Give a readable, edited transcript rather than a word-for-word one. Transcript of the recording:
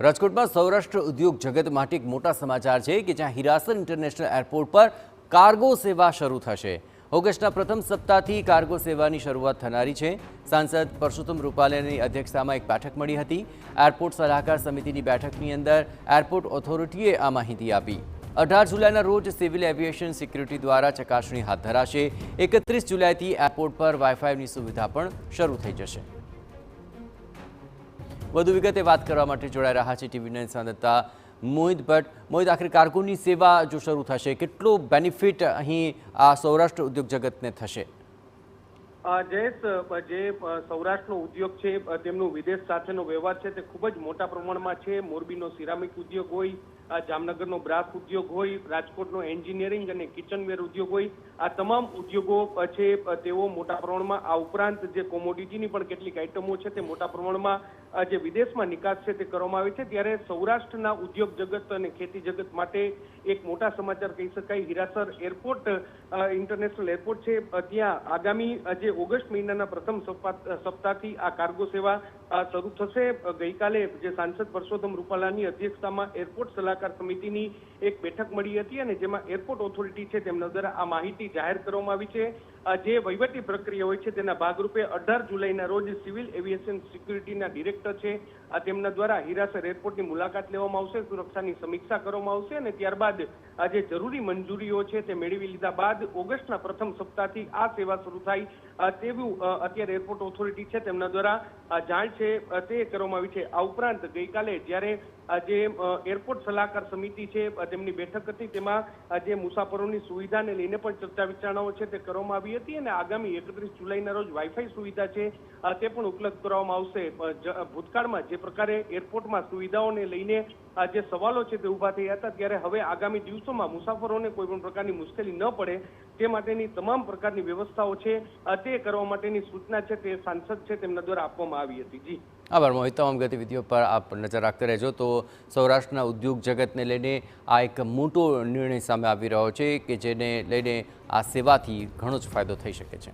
રાજકોટમાં સૌરાષ્ટ્ર ઉદ્યોગ જગત માટે એક મોટા સમાચાર છે કે જ્યાં હિરાસર ઇન્ટરનેશનલ એરપોર્ટ પર કાર્ગો સેવા શરૂ થશે। ઓગસ્ટના પ્રથમ સપ્તાહથી કાર્ગો સેવાની શરૂઆત થનારી છે। સાંસદ પરસોત્તમ રૂપાલાની અધ્યક્ષતામાં એક બેઠક મળી હતી। એરપોર્ટ સલાહકાર સમિતિની બેઠકની અંદર એરપોર્ટ ઓથોરિટીએ આ માહિતી આપી। 18 જુલાઈના રોજ સિવિલ એવિએશન સિક્યુરિટી દ્વારા ચકાસણી હાથ ધરાશે। 31 જુલાઈથી એરપોર્ટ પર વાઈફાઈની સુવિધા પણ શરૂ થઈ જશે। વધુ વિગતે વાત કરવા માટે જોડાઈ રહ્યા છે ટીવી9 સંવાદદાતા મોહિત ભટ્ટ। મોહિત, આખરે કાર્ગોની સેવા જો શરૂ થશે, કેટલો બેનિફિટ અહીં આ સૌરાષ્ટ્ર ઉદ્યોગ જગતને થશે? જયેશ, જે સૌરાષ્ટ્રનો ઉદ્યોગ છે તેમનું વિદેશ સાથેનો વ્યવહાર છે તે ખૂબ જ મોટા પ્રમાણમાં છે। મોરબીનો સિરામિક ઉદ્યોગ હોય, જામનગરનો બ્રાસ ઉદ્યોગ હોય, રાજકોટનો એન્જિનિયરિંગ અને કિચનવેર ઉદ્યોગ હોય, આ તમામ ઉદ્યોગો છે તેઓ મોટા પ્રમાણમાં, આ ઉપરાંત જે કોમોડિટીની પણ કેટલીક આઇટમો છે તે મોટા પ્રમાણમાં જે વિદેશમાં નિકાસ છે તે કરવામાં આવે છે। ત્યારે સૌરાષ્ટ્રના ઉદ્યોગ જગત અને ખેતી જગત માટે એક મોટા સમાચાર કહી શકાય। હિરાસર એરપોર્ટ ઇન્ટરનેશનલ એરપોર્ટ છે ત્યાં આગામી જે ઓગસ્ટ મહિનાના પ્રથમ સપ્તાહથી આ કાર્ગો સેવા શરૂ થશે। ગઈકાલે જે સાંસદ પરસોત્તમ રૂપાલાની અધ્યક્ષતામાં એરપોર્ટ સલાહકાર સમિતિની એક બેઠક મળી હતી અને જેમાં એરપોર્ટ ઓથોરિટી છે તેમના દ્વારા આ માહિતી જાહેર કરવામાં આવી છે। જે વહીવટી પ્રક્રિયા હોય છે તેના ભાગરૂપે 18 જુલાઈના રોજ સિવિલ એવિએશન સિક્યુરિટીના ડિરેક્ટર છે તેમના દ્વારા હિરાસર એરપોર્ટની મુલાકાત લેવામાં આવશે, સુરક્ષાની સમીક્ષા કરવામાં આવશે અને ત્યારબાદ આ જે જરૂરી મંજૂરીઓ છે તે મેળવી લીધા બાદ ઓગસ્ટના પ્રથમ સપ્તાહથી આ સેવા શરૂ થાય તેવું અત્યારે એરપોર્ટ ઓથોરિટી છે તેમના દ્વારા જાણ છે તે કરવામાં આવી છે। આ ઉપરાંત ગઈકાલે જ્યારે જે એરપોર્ટ સલાહકાર સમિતિ છે તેમની બેઠક હતી તેમાં જે મુસાફરોની સુવિધાને લઈને પણ ચર્ચા વિચારણાઓ છે તે કરવામાં આવી હતી અને આગામી 31 જુલાઈના રોજ વાઈફાઈ સુવિધા છે તે પણ ઉપલબ્ધ કરવામાં આવશે। ભૂતકાળમાં જે પ્રકારે એરપોર્ટમાં સુવિધાઓને લઈને જે સવાલો છે તે ઊભા થયા હતા ત્યારે હવે આગામી દિવસોમાં મુસાફરોને કોઈ પણ પ્રકારની મુશ્કેલી ન પડે તે માટેની તમામ પ્રકારની વ્યવસ્થાઓ છે તે કરવા માટેની સૂચના છે તે સાંસદ છે તેમના દ્વારા આપવામાં આવી હતી। જી આભાર મોહિત, તમામ ગતિવિધિઓ પર આપ નજર રાખતા રહેજો। તો સૌરાષ્ટ્રના ઉદ્યોગ જગતને લઈને આ એક મોટો નિર્ણય સામે આવી રહ્યો છે કે જેને લઈને આ સેવાથી ઘણો જ ફાયદો થઈ શકે છે।